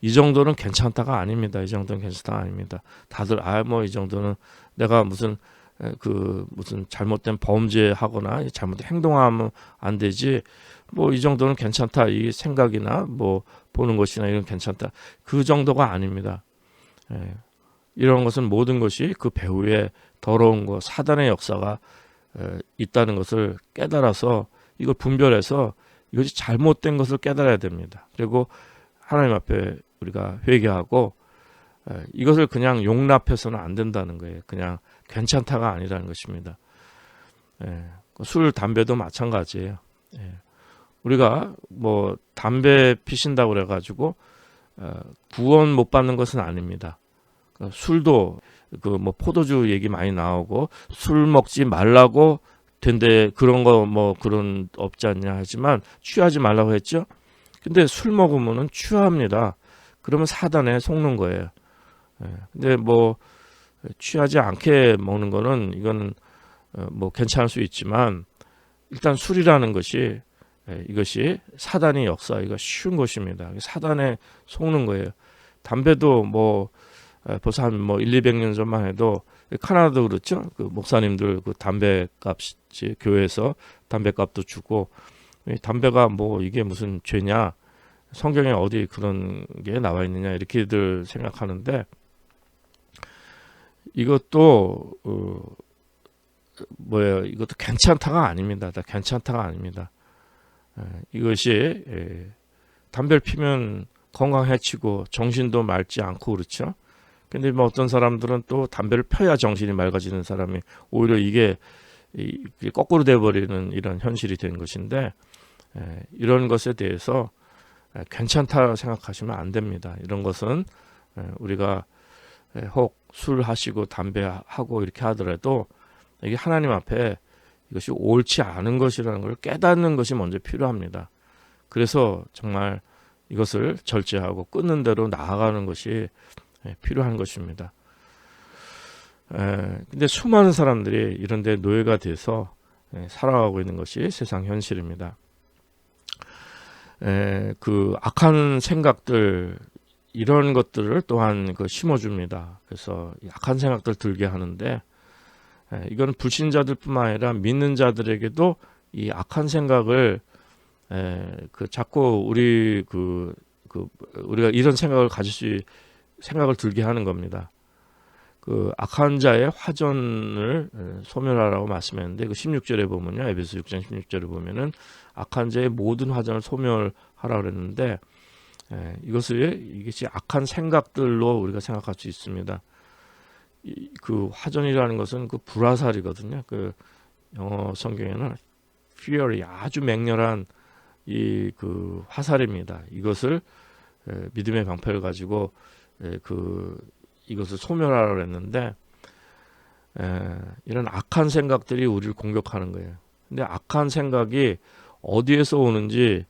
이 정도는 괜찮다가 아닙니다. 이 정도는 괜찮다가 아닙니다. 다들 이 정도는 내가 무슨 잘못된 범죄하거나 잘못된 행동하면 안 되지, 이 정도는 괜찮다, 이 생각이나 보는 것이나 이런 괜찮다, 그 정도가 아닙니다. 이런 것은 모든 것이 그 배후에 더러운 것, 사단의 역사가 있다는 것을 깨달아서 이걸 분별해서 이것이 잘못된 것을 깨달아야 됩니다. 그리고 하나님 앞에 우리가 회개하고 이것을 그냥 용납해서는 안 된다는 거예요. 그냥 괜찮다가 아니라는 것입니다. 술, 담배도 마찬가지예요. 우리가 담배 피신다고 그래가지고 구원 못 받는 것은 아닙니다. 술도 포도주 얘기 많이 나오고 술 먹지 말라고 된데 그런 거 그런 없지 않냐 하지만 취하지 말라고 했죠. 근데 술 먹으면은 취합니다. 그러면 사단에 속는 거예요. 근데 취하지 않게 먹는 거는 이거는 괜찮을 수 있지만, 일단 술이라는 것이 이것이 사단의 역사, 이거 쉬운 것입니다. 사단에 속는 거예요. 담배도 벌써 한 100-200년 전만 해도 카나다도 그렇죠. 목사님들 담배값이 교회에서 담배값도 주고, 담배가 이게 무슨 죄냐, 성경에 어디 그런 게 나와 있느냐 이렇게들 생각하는데, 이것도 이것도 괜찮다가 아닙니다. 다 괜찮다가 아닙니다. 이것이 담배를 피면 건강 해치고 정신도 맑지 않고 그렇죠. 근데 뭐 어떤 사람들은 또 담배를 펴야 정신이 맑아지는 사람이 오히려 이게 거꾸로 돼버리는 이런 현실이 된 것인데, 이런 것에 대해서 괜찮다 생각하시면 안 됩니다. 이런 것은 우리가 혹 술 하시고 담배 하고 이렇게 하더라도 이게 하나님 앞에 이것이 옳지 않은 것이라는 걸 깨닫는 것이 먼저 필요합니다. 그래서 정말 이것을 절제하고 끊는 대로 나아가는 것이 필요한 것입니다. 근데 수많은 사람들이 이런 데 노예가 돼서 살아가고 있는 것이 세상 현실입니다. 그 악한 생각들, 이런 것들을 또한 심어줍니다. 그래서 악한 생각들 들게 하는데, 이건 불신자들뿐만 아니라 믿는 자들에게도 이 악한 생각을 자꾸 우리가 이런 생각을 생각을 들게 하는 겁니다. 그 악한 자의 화전을 소멸하라고 말씀했는데, 그 16절에 보면요, 에베소 6장 16절에 보면은 악한 자의 모든 화전을 소멸하라 그랬는데, 이것이 악한 생각들로 우리가 생각할 수 있습니다. 그 화전이라는 것은 그 불화살이거든요. 그 영어 성경에는 fury, 아주 맹렬한 그 화살입니다. 이것을 믿음의 방패를 가지고 이것을 소멸하라고 했는데, 이런 악한 생각들이 우리를 공격하는 거예요. 근데 악한 생각이 어디에서 오는지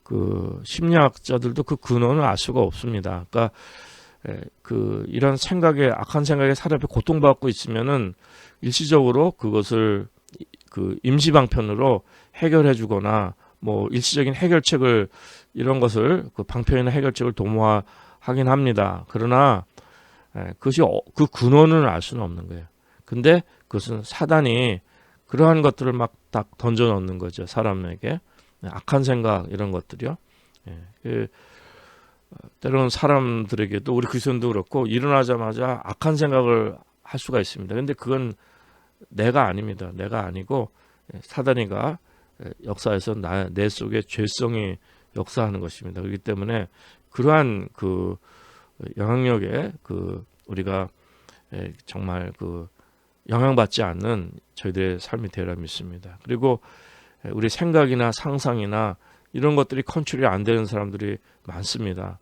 그 심리학자들도 그 근원을 알 수가 없습니다. 그러니까 이런 악한 생각에 사람이 고통받고 있으면은 일시적으로 그것을 그 임시방편으로 해결해주거나 뭐 일시적인 해결책을, 이런 것을 그 방편이나 해결책을 도모하긴 합니다. 그러나 그것이 그 근원을 알 수는 없는 거예요. 근데 그것은 사단이 그러한 것들을 막 딱 던져 넣는 거죠, 사람에게. 악한 생각, 이런 것들이요. 때로는 사람들에게도, 우리 그리스도인도 그렇고, 일어나자마자 악한 생각을 할 수가 있습니다. 근데 그건 내가 아닙니다. 내가 아니고 사단이가 역사에서 내 속에 죄성이 역사하는 것입니다. 그렇기 때문에 그러한 그 영향력에 우리가 정말 영향받지 않는 저희들의 삶이 되리라 믿습니다. 그리고 우리 생각이나 상상이나 이런 것들이 컨트롤이 안 되는 사람들이 많습니다.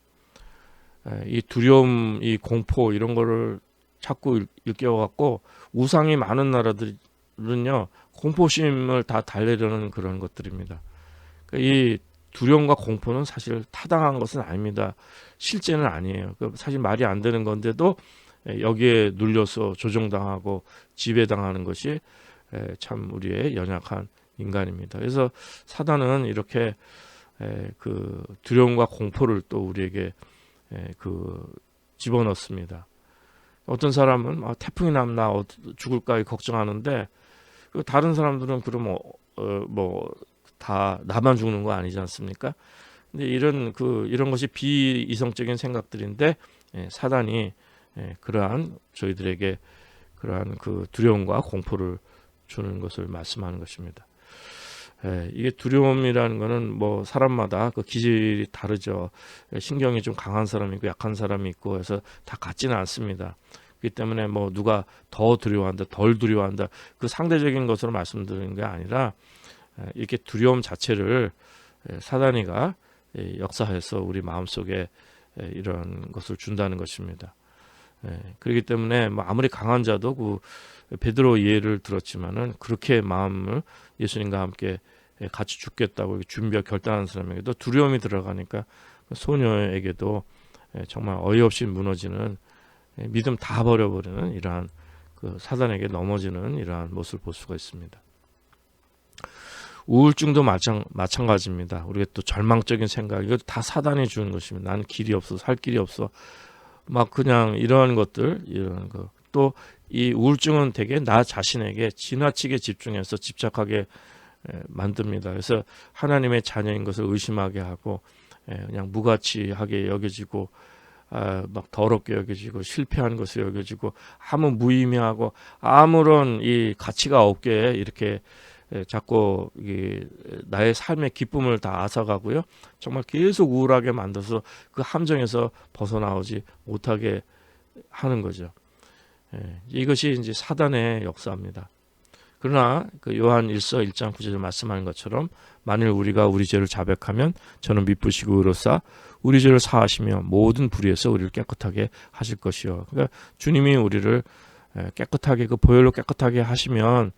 이 두려움, 이 공포, 이런 거를 자꾸 일깨워갖고, 우상이 많은 나라들은요, 공포심을 다 달래려는 그런 것들입니다. 이 두려움과 공포는 사실 타당한 것은 아닙니다. 실제는 아니에요. 사실 말이 안 되는 건데도 여기에 눌려서 조종당하고 지배당하는 것이 참 우리의 연약한 인간입니다. 그래서 사단은 이렇게 그 두려움과 공포를 또 우리에게 집어넣습니다. 어떤 사람은 태풍이 나면 나 죽을까 걱정하는데, 다른 사람들은 그러면 다 나만 죽는 거 아니지 않습니까? 근데 이런 것이 비이성적인 생각들인데, 사단이 그러한 저희들에게 그러한 그 두려움과 공포를 주는 것을 말씀하는 것입니다. 이게 두려움이라는 거는 뭐 사람마다 그 기질이 다르죠. 신경이 좀 강한 사람이 있고 약한 사람이 있고 해서 다 같지는 않습니다. 그렇기 때문에 뭐 누가 더 두려워한다, 덜 두려워한다, 그 상대적인 것으로 말씀드리는 게 아니라, 이렇게 두려움 자체를 사단이가 역사해서 우리 마음속에 이런 것을 준다는 것입니다. 그렇기 때문에 뭐 아무리 강한 자도 그 베드로 예를 들었지만은, 그렇게 마음을 예수님과 함께 같이 죽겠다고 준비하고 결단하는 사람에게도 두려움이 들어가니까, 소녀에게도 정말 어이없이 무너지는, 믿음 다 버려버리는 이러한 그 사단에게 넘어지는 이러한 모습을 볼 수가 있습니다. 우울증도 마찬가지입니다. 우리가 또 절망적인 생각, 이것도 다 사단이 주는 것입니다. 나는 길이 없어, 살 길이 없어, 막 그냥 이러한 것들, 이런 거. 또 이 우울증은 되게 나 자신에게 지나치게 집중해서 집착하게 만듭니다. 그래서 하나님의 자녀인 것을 의심하게 하고, 그냥 무가치하게 여겨지고, 막 더럽게 여겨지고, 실패한 것을 여겨지고, 아무 무의미하고 아무런 이 가치가 없게 이렇게 자꾸 나의 삶의 기쁨을 다 앗아가고요, 정말 계속 우울하게 만들어서 그 함정에서 벗어나오지 못하게 하는 거죠. 이것이 이제 사단의 역사입니다. 그러나 그 요한 1서 1장 9절 말씀하는 것처럼 만일 우리가 우리 죄를 자백하면 저는 미쁘시고 의로사 우리 죄를 사하시며 모든 불의에서 우리를 깨끗하게 하실 것이요. 그러니까 주님이 우리를 깨끗하게 그 보혈로 깨끗하게 하시면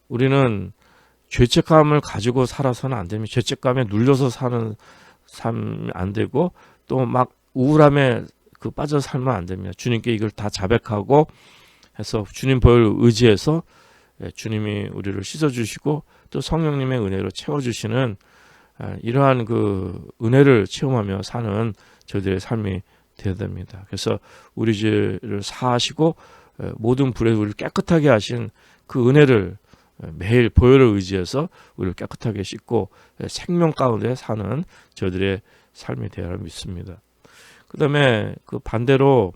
우리는 죄책감을 가지고 살아서는 안 됩니다. 죄책감에 눌려서 사는 삶 안 되고 또 막 우울함에 그 빠져 살면 안 됩니다. 주님께 이걸 다 자백하고 해서 주님 보혈 의지해서 주님이 우리를 씻어주시고 또 성령님의 은혜로 채워주시는 이러한 그 은혜를 체험하며 사는 저희들의 삶이 되어야 됩니다. 그래서 우리 죄를 사하시고 모든 불에 우리를 깨끗하게 하신 그 은혜를 매일 보혈을 의지해서 우리를 깨끗하게 씻고 생명 가운데 사는 저희들의 삶이 되어야 믿습니다. 그 다음에 그 반대로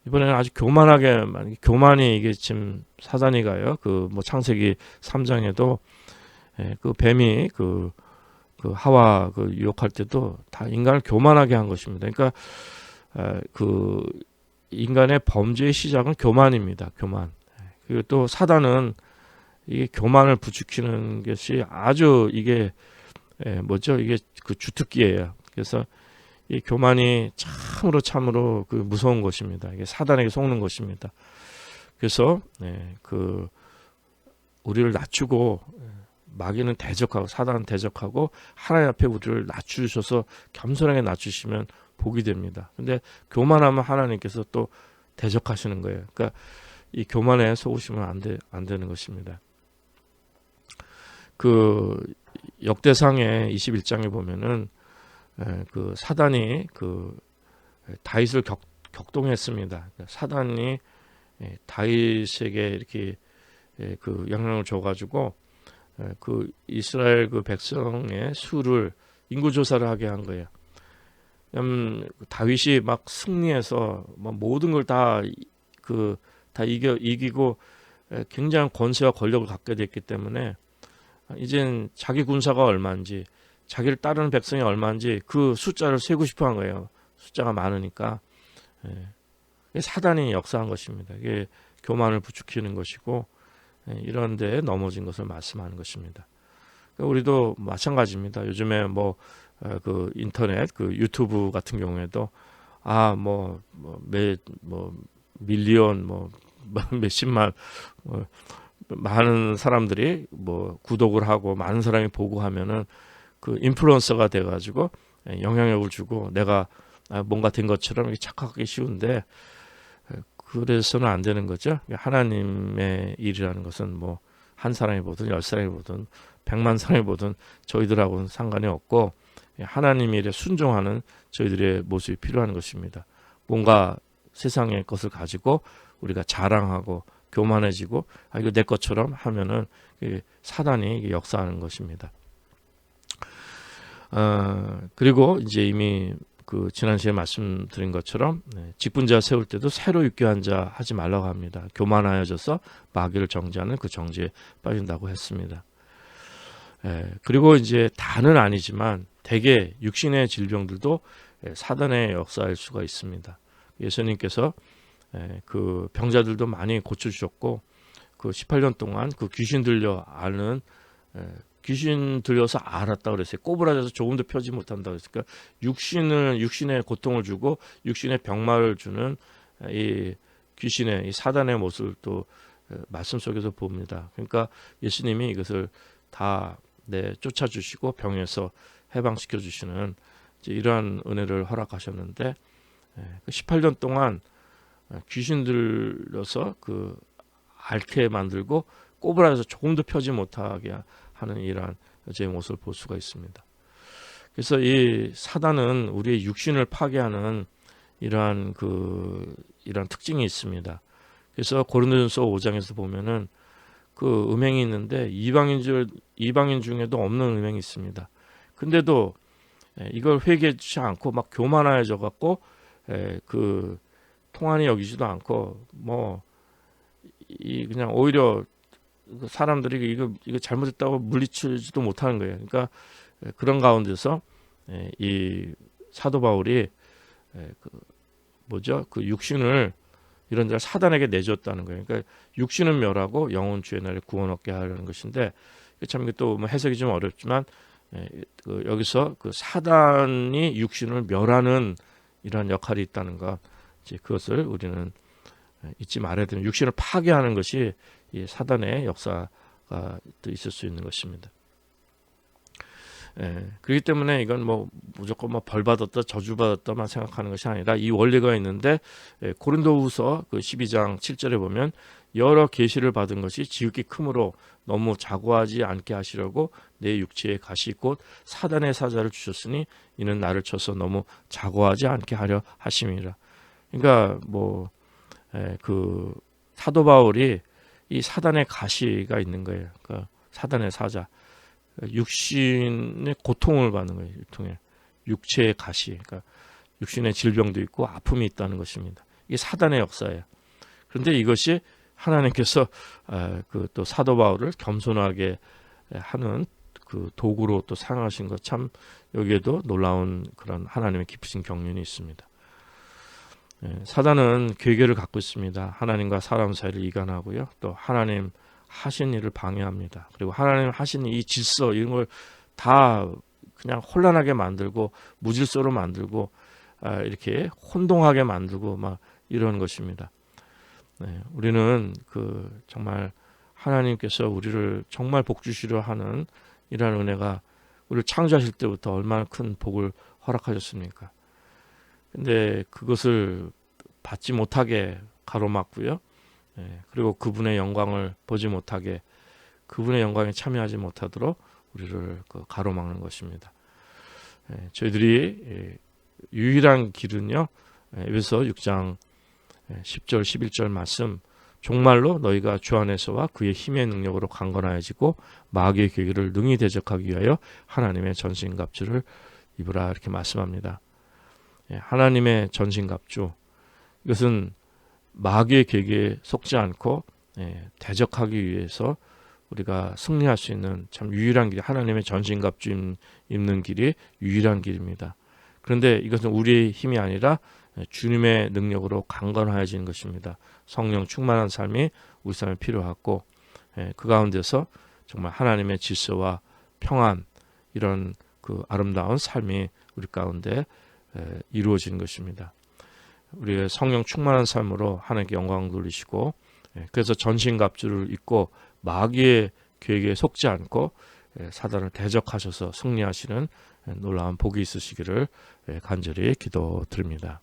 이번에는 아주 교만이 이게 지금 사단이 가요. 그 뭐 창세기 3장에도 그 뱀이 그 하와 그 유혹할 때도 다 인간을 교만하게 한 것입니다. 그러니까 그 인간의 범죄의 시작은 교만입니다. 교만. 그리고 또 사단은 이게 교만을 부추기는 것이 아주 이게 이게 그 주특기예요. 그래서 이 교만이 참으로 그 무서운 것입니다. 이게 사단에게 속는 것입니다. 그래서 그 우리를 낮추고 마귀는 대적하고 사단은 대적하고 하나님 앞에 우리를 낮추셔서 겸손하게 낮추시면 복이 됩니다. 근데 교만하면 하나님께서 또 대적하시는 거예요. 그러니까 이 교만에 속으시면 안 되는 것입니다. 그 역대상의 21장에 보면은 그 사단이 그 다윗을 격동했습니다. 사단이 다윗에게 이렇게 그 영향을 줘가지고 그 이스라엘 그 백성의 수를 인구 조사를 하게 한 거예요. 다윗이 막 승리해서 모든 걸 다 이기고 굉장한 권세와 권력을 갖게 됐기 때문에 이젠 자기 군사가 얼마인지 자기를 따르는 백성이 얼마인지 그 숫자를 세고 싶어 한 거예요. 숫자가 많으니까. 사단이 역사한 것입니다. 이게 교만을 부추기는 것이고 이런 데에 넘어진 것을 말씀하는 것입니다. 우리도 마찬가지입니다. 요즘에 그 인터넷, 그 유튜브 같은 경우에도 밀리언 몇십만 많은 사람들이 구독을 하고 많은 사람이 보고 하면은 그 인플루언서가 돼가지고 영향력을 주고 내가 뭔가 된 것처럼 이렇게 착각하기 쉬운데 그래서는 안 되는 거죠. 하나님의 일이라는 것은 한 사람이 보든 10사람이 보든 100만 사람이 보든 저희들하고는 상관이 없고 하나님의 일에 순종하는 저희들의 모습이 필요한 것입니다. 뭔가 세상의 것을 가지고 우리가 자랑하고 교만해지고 이거 내 것처럼 하면은 사단이 역사하는 것입니다. 그리고 이제 이미 그 지난 시간에 말씀드린 것처럼 직분자 세울 때도 새로 육교한 자 하지 말라고 합니다. 교만하여져서 마귀를 정죄하는 그 정죄에 빠진다고 했습니다. 그리고 이제 다는 아니지만 대개 육신의 질병들도 사단의 역사일 수가 있습니다. 예수님께서 그 병자들도 많이 고쳐주셨고 그 18년 동안 그 귀신 들려서 알았다 그랬어요. 꼬부라져서 조금도 펴지 못한다 그랬으니까 육신의 고통을 주고 육신의 병마를 주는 이 귀신의 이 사단의 모습을 또 말씀 속에서 봅니다. 그러니까 예수님이 이것을 다 쫓아주시고 병에서 해방시켜 주시는 이러한 은혜를 허락하셨는데 18년 동안 귀신 들려서 그 앓게 만들고 꼬부라져서 조금도 펴지 못하게 하는 이러한 제 모습을 볼 수가 있습니다. 그래서 이 사단은 우리의 육신을 파괴하는 이러한 특징이 있습니다. 그래서 고린도전서 5장에서 보면은 그 음행이 있는데 이방인 중에도 없는 음행이 있습니다. 근데도 이걸 회개하지 않고 막 교만해져 갖고 그 통한이 여기지도 않고 그냥 오히려 사람들이 이거 잘못했다고 물리치지도 못하는 거예요. 그러니까 그런 가운데서 이 사도 바울이 뭐죠? 그 육신을 이런 데 사단에게 내줬다는 거예요. 그러니까 육신은 멸하고 영혼 주의 날에 구원 얻게 하려는 것인데 참 이게 또 뭐 해석이 좀 어렵지만 그 여기서 그 사단이 육신을 멸하는 이러한 역할이 있다는 것, 이제 그것을 우리는 잊지 말아야 되는, 육신을 파괴하는 것이 이 사단의 역사가 또 있을 수 있는 것입니다. 그렇기 때문에 이건 뭐 무조건 뭐 벌 받았다 저주 받았다만 생각하는 것이 아니라 이 원리가 있는데, 고린도후서 그 12장 7절에 보면 여러 계시를 받은 것이 지극히 크므로 너무 자고하지 않게 하시려고 내 육체에 가시 곧 사단의 사자를 주셨으니 이는 나를 쳐서 너무 자고하지 않게 하려 하심이라. 그러니까 뭐 그 사도 바울이 이 사단의 가시가 있는 거예요. 그러니까 사단의 사자, 육신의 고통을 받는 거예요. 육체의 가시, 그러니까 육신의 질병도 있고 아픔이 있다는 것입니다. 이게 사단의 역사예요. 그런데 이것이 하나님께서 그 또 사도 바울을 겸손하게 하는 그 도구로 또 사용하신 것, 참 여기에도 놀라운 그런 하나님의 깊으신 경륜이 있습니다. 사단은 괴계를 갖고 있습니다. 하나님과 사람 사이를 이간하고요, 또 하나님 하신 일을 방해합니다. 그리고 하나님 하신 이 질서 이런 걸 다 그냥 혼란하게 만들고 무질서로 만들고 이렇게 혼동하게 만들고 막 이런 것입니다. 우리는 그 정말 하나님께서 우리를 정말 복 주시려 하는 이러한 은혜가 우리를 창조하실 때부터 얼마나 큰 복을 허락하셨습니까? 근데 그것을 받지 못하게 가로막고요. 그리고 그분의 영광을 보지 못하게, 그분의 영광에 참여하지 못하도록 우리를 가로막는 것입니다. 저희들이 유일한 길은요, 에베소 6장 10절 11절 말씀, 종말로 너희가 주 안에서와 그의 힘의 능력으로 강건하여지고 마귀의 계기를 능히 대적하기 위하여 하나님의 전신갑주를 입으라, 이렇게 말씀합니다. 하나님의 전신갑주, 이것은 마귀의 계기에 속지 않고 대적하기 위해서 우리가 승리할 수 있는 참 유일한 길, 하나님의 전신갑주 입는 길이 유일한 길입니다. 그런데 이것은 우리의 힘이 아니라 주님의 능력으로 강건하여지는 것입니다. 성령 충만한 삶이 우리 삶에 필요하고, 그 가운데서 정말 하나님의 질서와 평안, 이런 그 아름다운 삶이 우리 가운데 이루어지는 것입니다. 우리의 성령 충만한 삶으로 하나님께 영광 돌리시고, 그래서 전신갑주를 입고 마귀의 계획에 속지 않고 사단을 대적하셔서 승리하시는 놀라운 복이 있으시기를 간절히 기도드립니다.